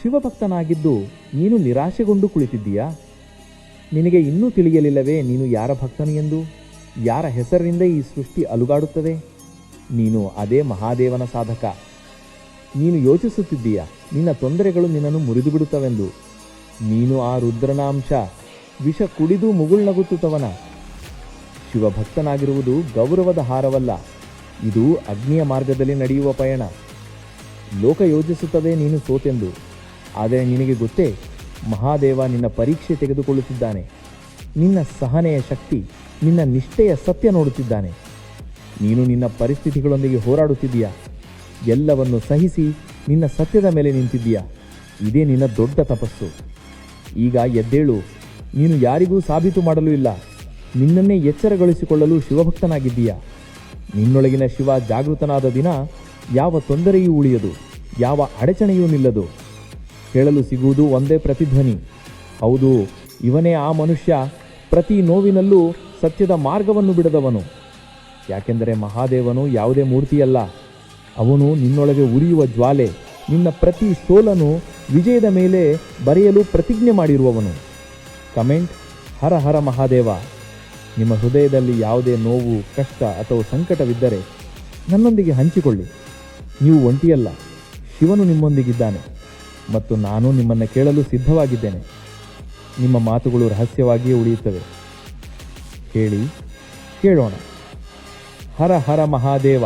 ಶಿವಭಕ್ತನಾಗಿದ್ದು ನೀನು ನಿರಾಶೆಗೊಂಡು ಕುಳಿತಿದ್ದೀಯಾ? ನಿನಗೆ ಇನ್ನೂ ತಿಳಿಯಲಿಲ್ಲವೇ ನೀನು ಯಾರ ಭಕ್ತನು ಎಂದು? ಯಾರ ಹೆಸರಿನಿಂದ ಈ ಸೃಷ್ಟಿ ಅಲುಗಾಡುತ್ತದೆ? ನೀನು ಅದೇ ಮಹಾದೇವನ ಸಾಧಕ. ನೀನು ಯೋಚಿಸುತ್ತಿದ್ದೀಯಾ ನಿನ್ನ ತೊಂದರೆಗಳು ನಿನ್ನನ್ನು ಮುರಿದು ಬಿಡುತ್ತವೆಂದು. ನೀನು ಆ ರುದ್ರನ ಅಂಶ, ವಿಷ ಕುಡಿದು ಮುಗುಳ್ನಗುತ್ತುತ್ತವನ. ಶಿವಭಕ್ತನಾಗಿರುವುದು ಗೌರವದ ಹಾರವಲ್ಲ, ಇದು ಅಗ್ನಿಯ ಮಾರ್ಗದಲ್ಲಿ ನಡೆಯುವ ಪಯಣ. ಲೋಕ ಯೋಚಿಸುತ್ತದೆ ನೀನು ಸೋತೆಂದು, ಆದರೆ ನಿನಗೆ ಗೊತ್ತೇ, ಮಹಾದೇವ ನಿನ್ನ ಪರೀಕ್ಷೆ ತೆಗೆದುಕೊಳ್ಳುತ್ತಿದ್ದಾನೆ. ನಿನ್ನ ಸಹನೆಯ ಶಕ್ತಿ, ನಿನ್ನ ನಿಷ್ಠೆಯ ಸತ್ಯ ನೋಡುತ್ತಿದ್ದಾನೆ. ನೀನು ನಿನ್ನ ಪರಿಸ್ಥಿತಿಗಳೊಂದಿಗೆ ಹೋರಾಡುತ್ತಿದ್ದೀಯಾ, ಎಲ್ಲವನ್ನು ಸಹಿಸಿ ನಿನ್ನ ಸತ್ಯದ ಮೇಲೆ ನಿಂತಿದ್ದೀಯಾ. ಇದೇ ನಿನ್ನ ದೊಡ್ಡ ತಪಸ್ಸು. ಈಗ ಎದ್ದೇಳು. ನೀನು ಯಾರಿಗೂ ಸಾಬೀತು ಮಾಡಲು ಇಲ್ಲ, ನಿನ್ನನ್ನೇ ಎಚ್ಚರಗೊಳಿಸಿಕೊಳ್ಳಲು ಶಿವಭಕ್ತನಾಗಿದ್ದೀಯಾ. ನಿನ್ನೊಳಗಿನ ಶಿವ ಜಾಗೃತನಾದ ದಿನ ಯಾವ ತೊಂದರೆಯೂ ಉಳಿಯದು, ಯಾವ ಅಡಚಣೆಯೂ ನಿಲ್ಲದು. ಕೇಳಲು ಸಿಗುವುದು ಒಂದೇ ಪ್ರತಿಧ್ವನಿ, ಹೌದು, ಇವನೇ ಆ ಮನುಷ್ಯ, ಪ್ರತಿ ನೋವಿನಲ್ಲೂ ಸತ್ಯದ ಮಾರ್ಗವನ್ನು ಬಿಡದವನು. ಯಾಕೆಂದರೆ ಮಹಾದೇವನು ಯಾವುದೇ ಮೂರ್ತಿಯಲ್ಲ, ಅವನು ನಿನ್ನೊಳಗೆ ಉರಿಯುವ ಜ್ವಾಲೆ. ನಿನ್ನ ಪ್ರತಿ ಸೋಲನ್ನು ವಿಜಯದ ಮೇಲೆ ಬರೆಯಲು ಪ್ರತಿಜ್ಞೆ ಮಾಡಿರುವವನು. ಕಮೆಂಟ್: ಹರ ಹರ ಮಹಾದೇವ. ನಿಮ್ಮ ಹೃದಯದಲ್ಲಿ ಯಾವುದೇ ನೋವು, ಕಷ್ಟ ಅಥವಾ ಸಂಕಟವಿದ್ದರೆ ನನ್ನೊಂದಿಗೆ ಹಂಚಿಕೊಳ್ಳಿ. ನೀವು ಒಂಟಿಯಲ್ಲ, ಶಿವನು ನಿಮ್ಮೊಂದಿಗಿದ್ದಾನೆ ಮತ್ತು ನಾನು ನಿಮ್ಮನ್ನು ಕೇಳಲು ಸಿದ್ಧವಾಗಿದ್ದೇನೆ. ನಿಮ್ಮ ಮಾತುಗಳು ರಹಸ್ಯವಾಗಿಯೇ ಉಳಿಯುತ್ತವೆ. ಹೇಳಿ, ಕೇಳೋಣ. ಹರ ಹರ ಮಹಾದೇವ.